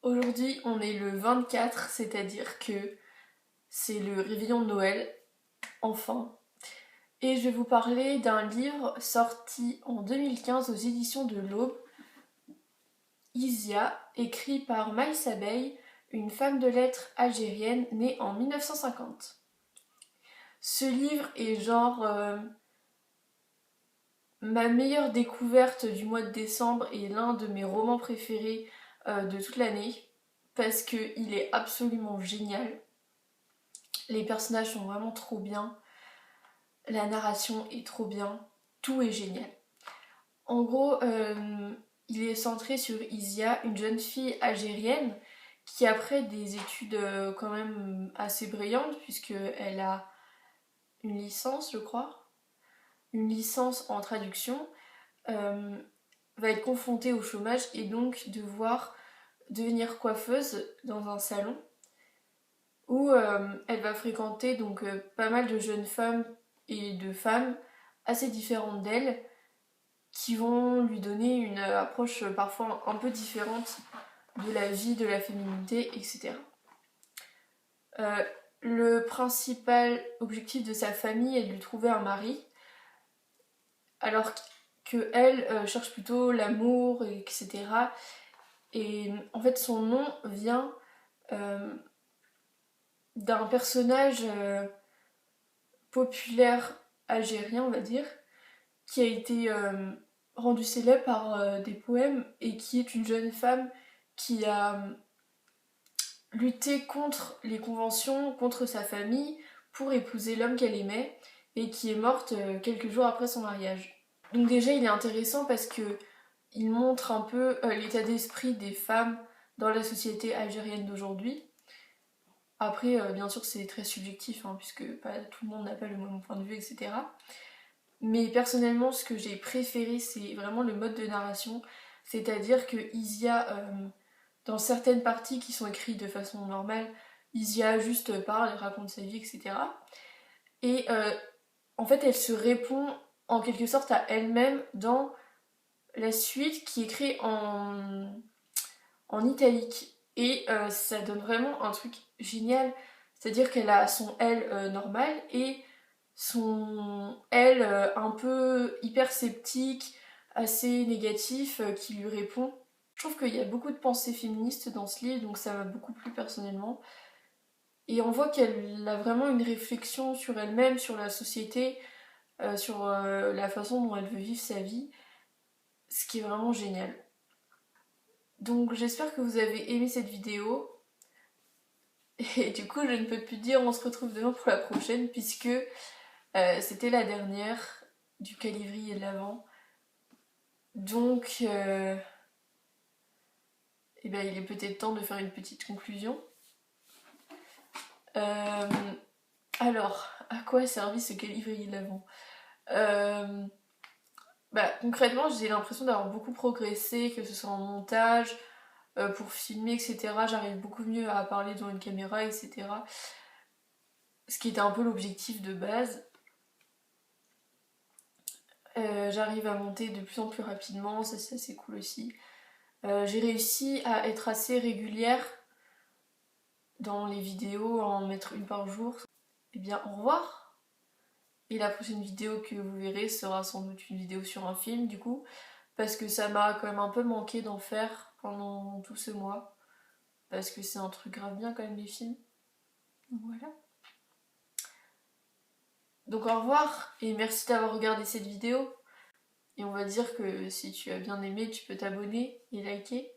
Aujourd'hui, on est le 24, c'est-à-dire que c'est le réveillon de Noël, enfin. Et je vais vous parler d'un livre sorti en 2015 aux éditions de l'Aube, Isia, écrit par Maïssa Bey, une femme de lettres algérienne née en 1950. Ce livre est genre ma meilleure découverte du mois de décembre et l'un de mes romans préférés de toute l'année parce qu'il est absolument génial. Les personnages sont vraiment trop bien, la narration est trop bien, tout est génial. En gros, il est centré sur Isia, une jeune fille algérienne qui après des études quand même assez brillantes puisqu'elle a une licence, je crois, une licence en traduction, va être confrontée au chômage et donc devoir devenir coiffeuse dans un salon où elle va fréquenter donc pas mal de jeunes femmes et de femmes assez différentes d'elle qui vont lui donner une approche parfois un peu différente de la vie, de la féminité, etc. Le principal objectif de sa famille est de lui trouver un mari, alors qu'elle cherche plutôt l'amour, etc. Et en fait, son nom vient d'un personnage populaire algérien, on va dire, qui a été rendu célèbre par des poèmes et qui est une jeune femme qui a lutté contre les conventions, contre sa famille, pour épouser l'homme qu'elle aimait et qui est morte quelques jours après son mariage. Donc déjà, il est intéressant parce que il montre un peu l'état d'esprit des femmes dans la société algérienne d'aujourd'hui. Après, bien sûr, c'est très subjectif, hein, puisque pas, tout le monde n'a pas le même point de vue, etc. Mais personnellement, ce que j'ai préféré, c'est vraiment le mode de narration. C'est-à-dire que Isia, dans certaines parties qui sont écrites de façon normale, Isia juste parle, elle raconte sa vie, etc. Et en fait, elle se répond en quelque sorte à elle-même dans la suite qui est écrite en italique. Et ça donne vraiment un truc génial. C'est-à-dire qu'elle a son elle normal et son elle un peu hyper sceptique, assez négatif, qui lui répond. Je trouve qu'il y a beaucoup de pensées féministes dans ce livre, donc ça m'a beaucoup plu personnellement. Et on voit qu'elle a vraiment une réflexion sur elle-même, sur la société, sur la façon dont elle veut vivre sa vie, ce qui est vraiment génial. Donc j'espère que vous avez aimé cette vidéo. Et du coup, je ne peux plus dire on se retrouve demain pour la prochaine, puisque c'était la dernière du calendrier de l'Avent. Donc, eh ben, il est peut-être temps de faire une petite conclusion. Alors, à quoi a servi ce calendrier de l'Avent concrètement, j'ai l'impression d'avoir beaucoup progressé, que ce soit en montage, pour filmer, etc. J'arrive beaucoup mieux à parler devant une caméra, etc. Ce qui était un peu l'objectif de base. J'arrive à monter de plus en plus rapidement, ça c'est assez cool aussi. J'ai réussi à être assez régulière dans les vidéos, à en mettre une par jour. Eh bien, au revoir! Et la prochaine vidéo que vous verrez sera sans doute une vidéo sur un film, du coup, parce que ça m'a quand même un peu manqué d'en faire pendant tout ce mois, parce que c'est un truc grave bien quand même les films. Voilà. Donc au revoir, et merci d'avoir regardé cette vidéo. Et on va dire que si tu as bien aimé, tu peux t'abonner et liker.